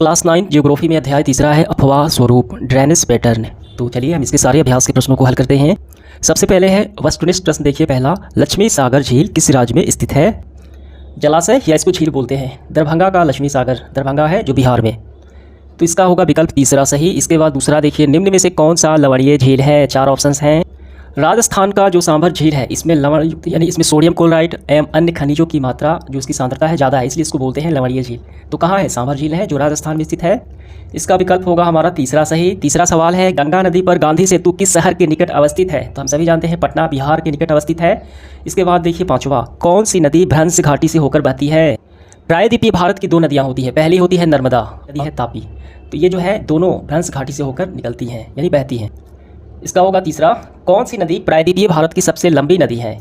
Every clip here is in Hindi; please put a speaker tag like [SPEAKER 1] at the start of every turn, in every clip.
[SPEAKER 1] क्लास 9 जियोग्राफी में अध्याय तीसरा है अफवाह स्वरूप ड्रेनेज पैटर्न। तो चलिए हम इसके सारे अभ्यास के प्रश्नों को हल करते हैं। सबसे पहले है वस्तुनिष्ठ प्रश्न। देखिए पहला, लक्ष्मी सागर झील किस राज्य में स्थित है? जलाशय या इसको झील बोलते हैं। दरभंगा का लक्ष्मी सागर दरभंगा है जो बिहार में, तो इसका होगा विकल्प तीसरा सही। इसके बाद दूसरा देखिए, निम्न में से कौन सा लवणीय झील है? 4 ऑप्शंस हैं। राजस्थान का जो सांभर झील है इसमें लवण युक्त यानी इसमें सोडियम क्लोराइड एवं अन्य खनिजों की मात्रा जो इसकी सांद्रता है ज़्यादा है, इसलिए इसको बोलते हैं लवणीय झील। तो कहाँ है? सांभर झील है जो राजस्थान में स्थित है। इसका विकल्प होगा हमारा तीसरा सही। तीसरा सवाल है, गंगा नदी पर गांधी सेतु किस शहर के निकट अवस्थित है? तो हम सभी जानते हैं पटना बिहार के निकट अवस्थित है। इसके बाद देखिए पाँचवा, कौन सी नदी भ्रंश घाटी से होकर बहती है? प्रायद्वीपीय भारत की 2 नदियाँ होती है, पहली होती है नर्मदा, नदी है तापी। तो ये जो है दोनों भ्रंश घाटी से होकर निकलती हैं यानी बहती हैं। इसका होगा तीसरा, कौन सी नदी प्रायद्वीपीय भारत की सबसे लंबी नदी है?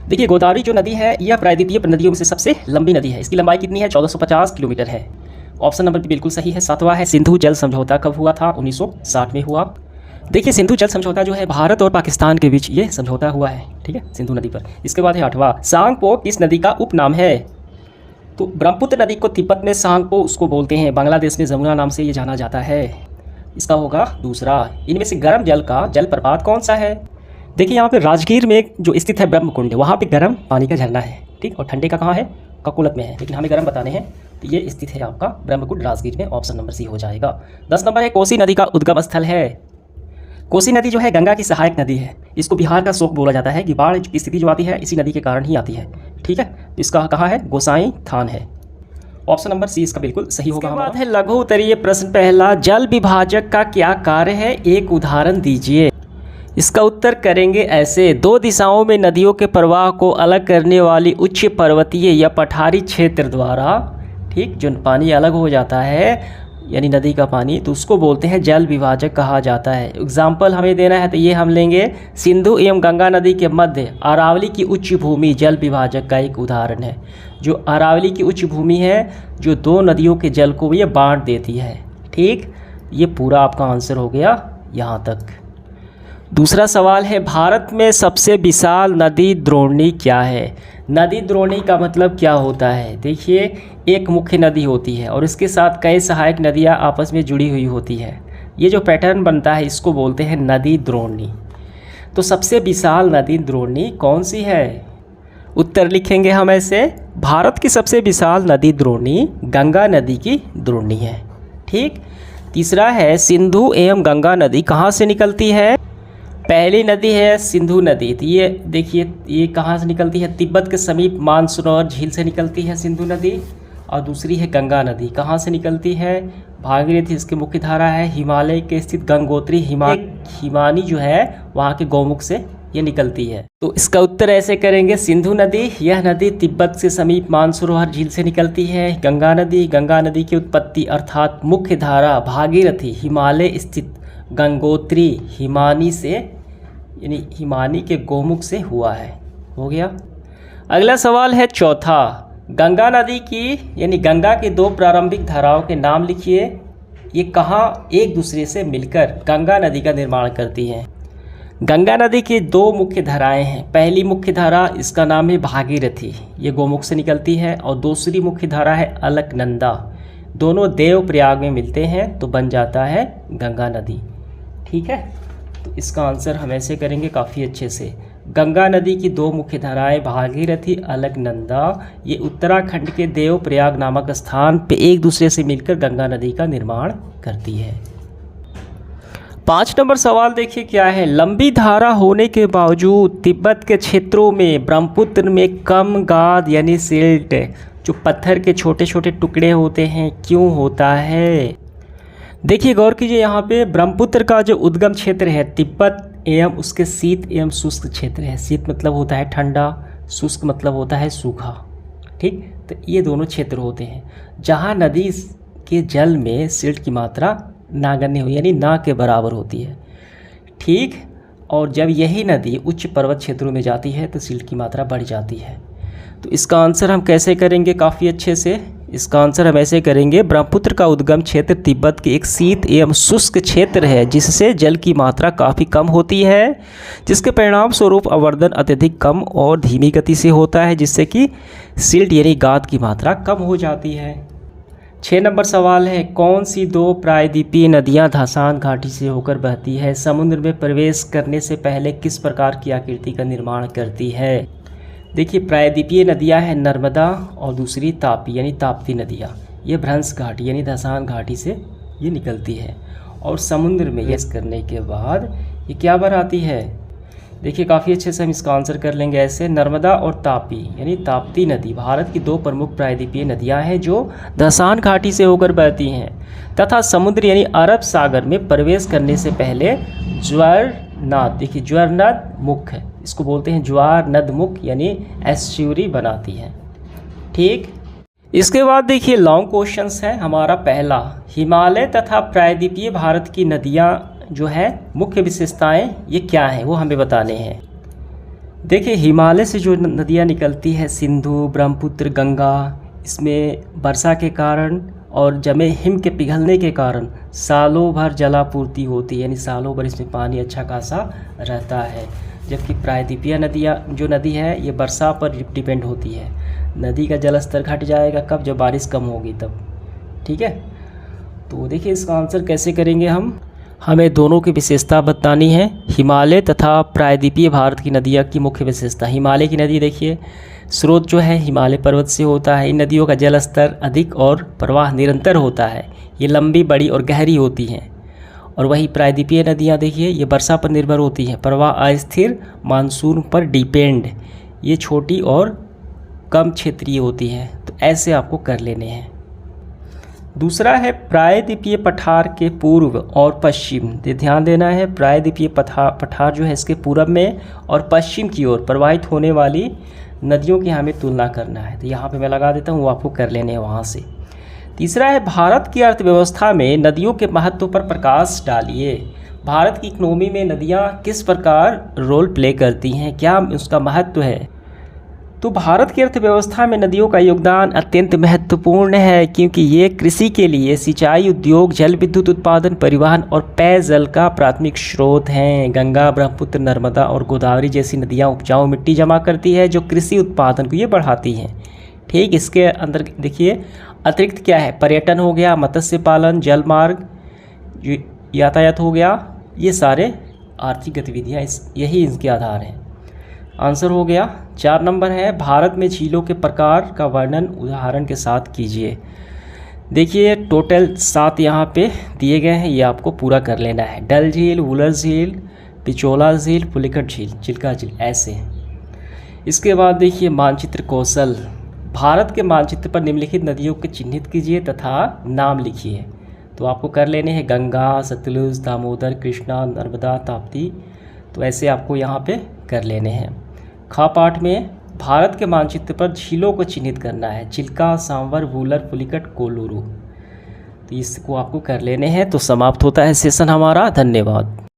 [SPEAKER 1] देखिए गोदावरी जो नदी है यह प्रायद्वीपीय नदियों में से सबसे लंबी नदी है। इसकी लंबाई कितनी है? 1450 किलोमीटर है। ऑप्शन नंबर बिल्कुल सही है। 7वां है, सिंधु जल समझौता कब हुआ था? 1960 में हुआ। देखिए सिंधु जल समझौता जो है भारत और पाकिस्तान के बीच ये समझौता हुआ है, ठीक है, सिंधु नदी पर। इसके बाद है 8वां, सांगपो किस नदी का उपनाम है? तो ब्रह्मपुत्र नदी को तिब्बत में सांगपो उसको बोलते हैं, बांग्लादेश में जमुना नाम से ये जाना जाता है। इसका होगा दूसरा। इनमें से गर्म जल का जलप्रपात कौन सा है? देखिए यहाँ पे राजगीर में जो स्थित है ब्रह्मकुंड, वहाँ पे गर्म पानी का झरना है, ठीक, और ठंडे का कहाँ है? ककुलत में है, लेकिन हमें गर्म बताने हैं तो ये स्थित है आपका ब्रह्मकुंड राजगीर में। ऑप्शन नंबर सी हो जाएगा। 10 नंबर है, कोसी नदी का उद्गम स्थल है। कोसी नदी जो है गंगा की सहायक नदी है। इसको बिहार का शोक बोला जाता है कि बाढ़ की स्थिति जो आती है इसी नदी के कारण ही आती है, ठीक है। तो इसका कहाँ है? गोसाई थान है। ऑप्शन नंबर सी इसका बिल्कुल सही होगा। हमारा है लघु उत्तरीय प्रश्न पहला, जल विभाजक का क्या कार्य है? एक उदाहरण दीजिए। इसका उत्तर करेंगे ऐसे, 2 दिशाओं में नदियों के प्रवाह को अलग करने वाली उच्च पर्वतीय या पठारी क्षेत्र द्वारा, ठीक, जो पानी अलग हो जाता है यानी नदी का पानी, तो उसको बोलते हैं जल विभाजक कहा जाता है। एग्जाम्पल हमें देना है तो ये हम लेंगे, सिंधु एवं गंगा नदी के मध्य अरावली की उच्च भूमि जल विभाजक का एक उदाहरण है। जो अरावली की उच्च भूमि है जो 2 नदियों के जल को ये बांट देती है, ठीक। ये पूरा आपका आंसर हो गया यहाँ तक। दूसरा सवाल है, भारत में सबसे विशाल नदी द्रोणी क्या है? नदी द्रोणी का मतलब क्या होता है? देखिए एक मुख्य नदी होती है और इसके साथ कई सहायक नदियाँ आपस में जुड़ी हुई होती है। ये जो पैटर्न बनता है इसको बोलते हैं नदी द्रोणी। तो सबसे विशाल नदी द्रोणी कौन सी है? उत्तर लिखेंगे हम ऐसे, भारत की सबसे विशाल नदी द्रोणी गंगा नदी की द्रोणी है, ठीक। तीसरा है, सिंधु एवं गंगा नदी कहाँ से निकलती है? पहली नदी है सिंधु नदी, तो ये देखिए ये कहाँ से निकलती है? तिब्बत के समीप मानसरोवर झील से निकलती है सिंधु नदी। और दूसरी है गंगा नदी, कहाँ से निकलती है? भागीरथी इसकी मुख्य धारा है। हिमालय के स्थित गंगोत्री हिमानी जो है वहाँ के गौमुख से ये निकलती है। तो इसका उत्तर ऐसे करेंगे, सिंधु नदी, यह नदी तिब्बत से समीप मानसरोवर झील से निकलती है। गंगा नदी की उत्पत्ति अर्थात मुख्य धारा भागीरथी हिमालय स्थित गंगोत्री हिमानी से यानी हिमानी के गौमुख से हुआ है। हो गया। अगला सवाल है चौथा, गंगा नदी की यानी गंगा की 2 प्रारंभिक धाराओं के नाम लिखिए। ये कहाँ एक दूसरे से मिलकर गंगा नदी का निर्माण करती हैं? गंगा नदी की 2 मुख्य धाराएं हैं। पहली मुख्य धारा इसका नाम है भागीरथी, ये गौमुख से निकलती है, और दूसरी मुख्य धारा है अलकनंदा। दोनों देवप्रयाग में मिलते हैं तो बन जाता है गंगा नदी, ठीक है। तो इसका आंसर हम ऐसे करेंगे काफ़ी अच्छे से, गंगा नदी की 2 मुख्य धाराएं भागीरथी अलकनंदा, ये उत्तराखंड के देवप्रयाग नामक स्थान पे एक दूसरे से मिलकर गंगा नदी का निर्माण करती है। 5 नंबर सवाल देखिए क्या है, लंबी धारा होने के बावजूद तिब्बत के क्षेत्रों में ब्रह्मपुत्र में कम गाद यानी सिल्ट जो पत्थर के छोटे छोटे टुकड़े होते हैं क्यों होता है? देखिए गौर कीजिए, यहाँ पे ब्रह्मपुत्र का जो उद्गम क्षेत्र है तिब्बत एवं उसके शीत एवं शुष्क क्षेत्र है। शीत मतलब होता है ठंडा, शुष्क मतलब होता है सूखा, ठीक। तो ये दोनों क्षेत्र होते हैं जहाँ नदी के जल में सिल्ट की मात्रा नगण्य हो यानी ना के बराबर होती है, ठीक। और जब यही नदी उच्च पर्वत क्षेत्रों में जाती है तो सिल्ट की मात्रा बढ़ जाती है। तो इसका आंसर हम कैसे करेंगे काफ़ी अच्छे से? इसका आंसर हम ऐसे करेंगे, ब्रह्मपुत्र का उद्गम क्षेत्र तिब्बत के एक शीत एवं शुष्क क्षेत्र है जिससे जल की मात्रा काफ़ी कम होती है, जिसके परिणाम स्वरूप अवर्दन अत्यधिक कम और धीमी गति से होता है, जिससे कि सिल्ट यानी गाद की मात्रा कम हो जाती है। 6 नंबर सवाल है, कौन सी 2 प्रायद्वीपीय नदियां धासान घाटी से होकर बहती है, समुद्र में प्रवेश करने से पहले किस प्रकार की आकृति का निर्माण करती है। देखिए प्रायद्वीपीय नदियां हैं नर्मदा और दूसरी तापी यानी ताप्ती नदियां। ये भ्रंश घाटी यानी धासान घाटी से ये निकलती है और समुद्र में यस करने के बाद ये क्या बनाती है। देखिए काफ़ी अच्छे से हम इसका आंसर कर लेंगे ऐसे, नर्मदा और तापी यानी ताप्ती नदी भारत की 2 प्रमुख प्रायद्वीपीय नदियां हैं जो धासान घाटी से होकर बहती हैं तथा समुद्र यानी अरब सागर में प्रवेश करने से पहले ज्वारनद, देखिए ज्वारनद मुख है, इसको बोलते हैं ज्वारनद मुख यानी एस्च्यूरी बनाती हैं। ठीक, इसके बाद देखिए लॉन्ग क्वेश्चंस है हमारा पहला, हिमालय तथा प्रायद्वीपीय भारत की नदियां जो है मुख्य विशेषताएं ये क्या हैं वो हमें बताने हैं। देखिए हिमालय से जो नदियां निकलती है सिंधु, ब्रह्मपुत्र, गंगा, इसमें वर्षा के कारण और जमे हिम के पिघलने के कारण सालों भर जलापूर्ति होती है, यानी सालों भर इसमें पानी अच्छा खासा रहता है। जबकि प्रायद्वीपीय नदियाँ जो नदी है ये वर्षा पर डिपेंड होती है। नदी का जल स्तर घट जाएगा कब, जब बारिश कम होगी तब। ठीक है, तो देखिए इसका आंसर कैसे करेंगे हम, हमें दोनों की विशेषता बतानी है, हिमालय तथा प्रायद्वीपीय भारत की नदियाँ की मुख्य विशेषता। हिमालय की नदी देखिए स्रोत जो है हिमालय पर्वत से होता है, इन नदियों का जल स्तर अधिक और प्रवाह निरंतर होता है, ये लंबी, बड़ी और गहरी होती हैं। और वही प्रायद्वीपीय नदियाँ देखिए ये वर्षा पर निर्भर होती हैं, प्रवाह अस्थिर, मानसून पर डिपेंड, ये छोटी और कम क्षेत्रीय होती हैं। तो ऐसे आपको कर लेने हैं। दूसरा है प्रायद्वीपीय पठार के पूर्व और पश्चिम, ध्यान देना है, प्रायद्वीपीय पठार जो है इसके पूर्व में और पश्चिम की ओर प्रवाहित होने वाली नदियों की हमें तुलना करना है। तो यहाँ पे मैं लगा देता हूँ, वो आपको कर लेने हैं वहाँ से। तीसरा है भारत की अर्थव्यवस्था में नदियों के महत्व पर प्रकाश डालिए। भारत की इकोनॉमी में नदियाँ किस प्रकार रोल प्ले करती हैं, क्या उसका महत्व है। तो भारत की अर्थव्यवस्था में नदियों का योगदान अत्यंत महत्वपूर्ण है, क्योंकि ये कृषि के लिए, सिंचाई, उद्योग, जल विद्युत उत्पादन, परिवहन और पेयजल का प्राथमिक स्रोत हैं। गंगा, ब्रह्मपुत्र, नर्मदा और गोदावरी जैसी नदियाँ उपजाऊ मिट्टी जमा करती है जो कृषि उत्पादन को ये बढ़ाती हैं। ठीक, इसके अंदर देखिए अतिरिक्त क्या है, पर्यटन हो गया, मत्स्य पालन, जल मार्ग, यातायात हो गया, ये सारे आर्थिक गतिविधियाँ यही इनके आधार हैं। आंसर हो गया। 4 नंबर है भारत में झीलों के प्रकार का वर्णन उदाहरण के साथ कीजिए। देखिए टोटल 7 यहाँ पे दिए गए हैं, ये आपको पूरा कर लेना है। डल झील, वुलर झील, पिचोला झील, पुलिकट झील, चिल्का झील, ऐसे। इसके बाद देखिए मानचित्र कौशल, भारत के मानचित्र पर निम्नलिखित नदियों को चिन्हित कीजिए तथा नाम लिखिए। तो आपको कर लेने हैं गंगा, सतलुज, दामोदर, कृष्णा, नर्मदा, ताप्ती। तो ऐसे आपको यहाँ पे कर लेने हैं। खा पाठ में भारत के मानचित्र पर झीलों को चिन्हित करना है, चिल्का, सांवर, वुलर, पुलिकट, कोलूरू। तो इसको आपको कर लेने हैं। तो समाप्त होता है सेशन हमारा। धन्यवाद।